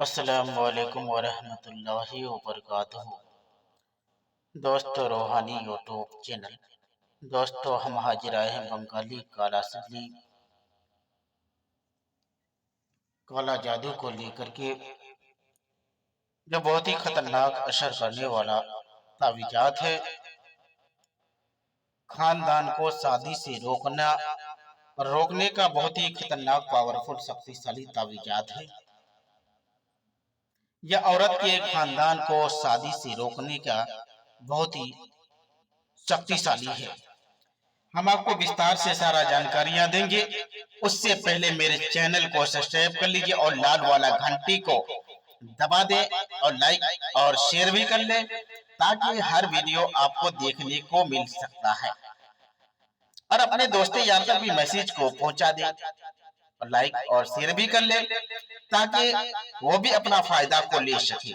अस्सलामु अलैकुम वरहमतुल्लाहि वबरकातुहू। दोस्तों, रूहानी यूट्यूब चैनल। दोस्तों, हम हाजिर आए हैं बंगाली काला सली काला जादू को लेकर के, जो बहुत ही खतरनाक असर करने वाला तावीजात है। खानदान को शादी से रोकने का बहुत ही खतरनाक पावरफुल शक्तिशाली तावीजात है। यह औरत के खानदान को शादी से रोकने का बहुत ही शक्तिशाली है। हम आपको विस्तार से सारा जानकारियां देंगे। उससे पहले मेरे चैनल को सब्सक्राइब कर लीजिए और लाल वाला घंटी को दबा दें और लाइक और शेयर भी कर लें, ताकि हर वीडियो आपको देखने को मिल सकता है। और अपने दोस्तों यार तक भी मैसेज को पहुंचा दें और लाइक और शेयर भी कर लें, ताकि वो भी अपना फायदा को ले सके।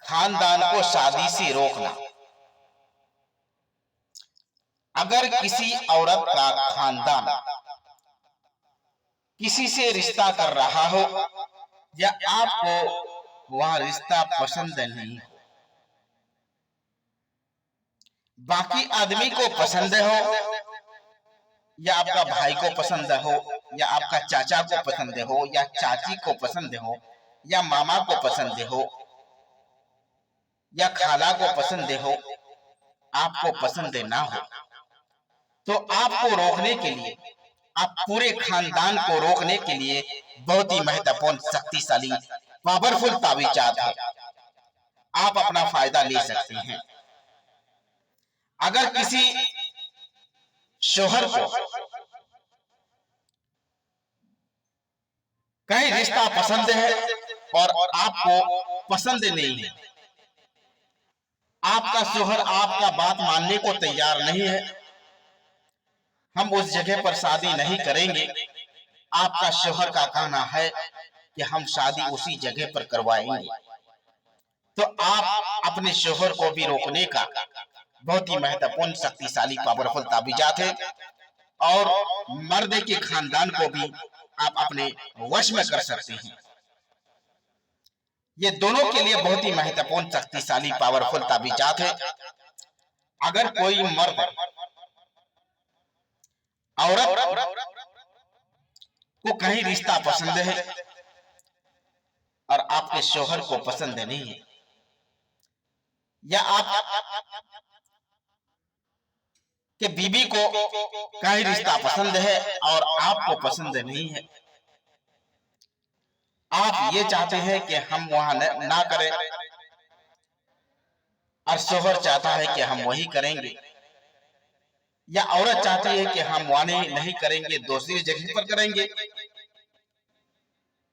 खानदान को शादी से रोकना। अगर किसी औरत का खानदान किसी से रिश्ता कर रहा हो या आपको वह रिश्ता पसंद नहीं हो, बाकी आदमी को पसंद हो, या आपका भाई को पसंद हो, या आपका चाचा को पसंद हो, या चाची को पसंद हो, या मामा को पसंद हो, या खाला को पसंद हो, आपको पसंद ना हो, तो आपको रोकने के लिए, आप पूरे खानदान को रोकने के लिए बहुत ही महत्वपूर्ण शक्तिशाली पावरफुल तावीजात है। आप अपना फायदा ले सकते हैं। अगर किसी शोहर को कहीं रिश्ता पसंद है और आपको पसंद नहीं है, आपका शोहर आपका बात मानने को तैयार नहीं है, हम उस जगह पर शादी नहीं करेंगे, आपका शोहर का कहना है कि हम शादी उसी जगह पर करवाएंगे, तो आप अपने शोहर को भी रोकने का बहुत ही महत्वपूर्ण शक्तिशाली पावरफुल तावीजात है। और मर्द के खानदान को भी आप अपने वश में कर सकते हैं। ये दोनों के लिए बहुत ही महत्वपूर्ण शक्तिशाली पावरफुल तावीजात है। अगर कोई मर्द औरत को कहीं रिश्ता पसंद है और आपके शोहर को पसंद नहीं है, या आप के बीबी को कहीं रिश्ता पसंद है और आपको पसंद नहीं है, आप ये चाहते हैं कि हम वहां ना करें और शोहर चाहता है कि हम वही करेंगे, या औरत चाहती है कि हम वहां नहीं करेंगे, दूसरी जगह पर करेंगे,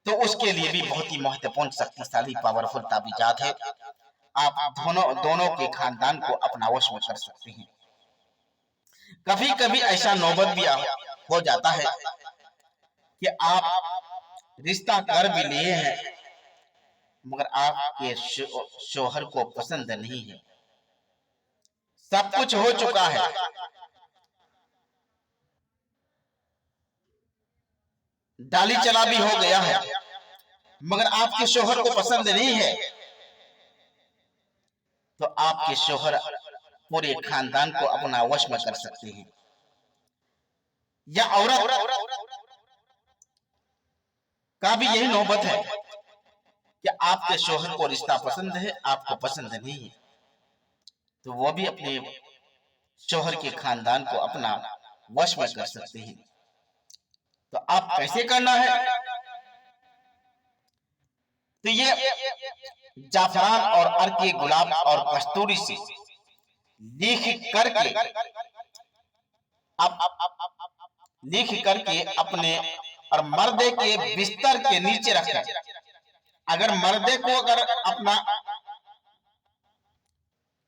तो उसके लिए भी बहुत ही महत्वपूर्ण शक्तिशाली पावरफुल तावीजात है। आप दोनों के खानदान को अपना वश में कर सकते हैं। कभी कभी ऐसा नौबत भी हो जाता है कि आप रिश्ता कर भी लिए हैं, मगर आपके शोहर को पसंद नहीं है, सब कुछ हो चुका है, डाली चला भी हो गया है, मगर आपके शोहर को पसंद नहीं है, तो आपके शोहर पूरे खानदान को अपना वश में कर सकते हैं। या औरत का भी यही नौबत है कि आपके शोहर को रिश्ता पसंद है, आपको पसंद नहीं है, तो वो भी अपने शोहर के खानदान को अपना वश में कर सकते हैं। तो आप कैसे करना है? तो ये जाफरान और अर्क गुलाब और कस्तूरी से लिख करके अपने और मर्दे के बिस्तर के नीचे रखें। अगर मर्दे को अपना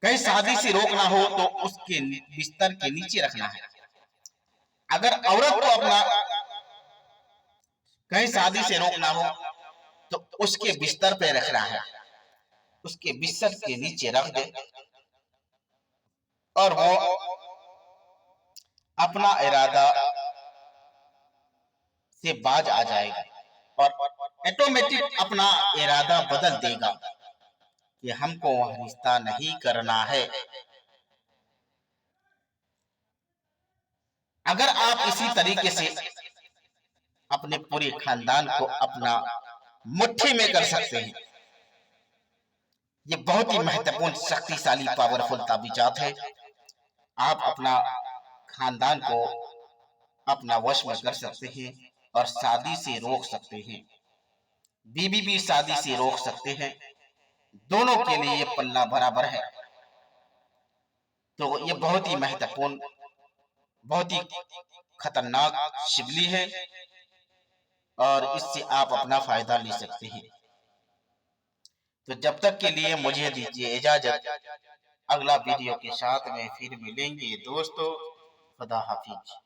कहीं शादी से रोकना हो तो उसके बिस्तर के नीचे रखना है। अगर औरत को अपना कहीं शादी से रोकना हो तो उसके बिस्तर पे रखना है, उसके बिस्तर के नीचे रख दे और वो अपना इरादा से बाज आ जाएगा और ऑटोमेटिक अपना इरादा बदल देगा कि हमको वह रिश्ता नहीं करना है। अगर आप इसी तरीके से अपने पूरे खानदान को अपना मुट्ठी में कर सकते हैं, ये बहुत ही महत्वपूर्ण, शक्तिशाली, पावरफुल ताबीजात है। आप अपना खानदान को अपना वश में कर सकते हैं और शादी से रोक सकते हैं। बीवी भी शादी से रोक सकते हैं। दोनों के लिए ये पल्ला बराबर है। तो ये बहुत ही महत्वपूर्ण, बहुत ही खतरनाक शिवली है और इससे आप अपना फायदा ले सकते हैं। तो जब तक के लिए मुझे दीजिए इजाजत। अगला वीडियो के साथ में फिर मिलेंगे दोस्तों। खुदा हाफिज।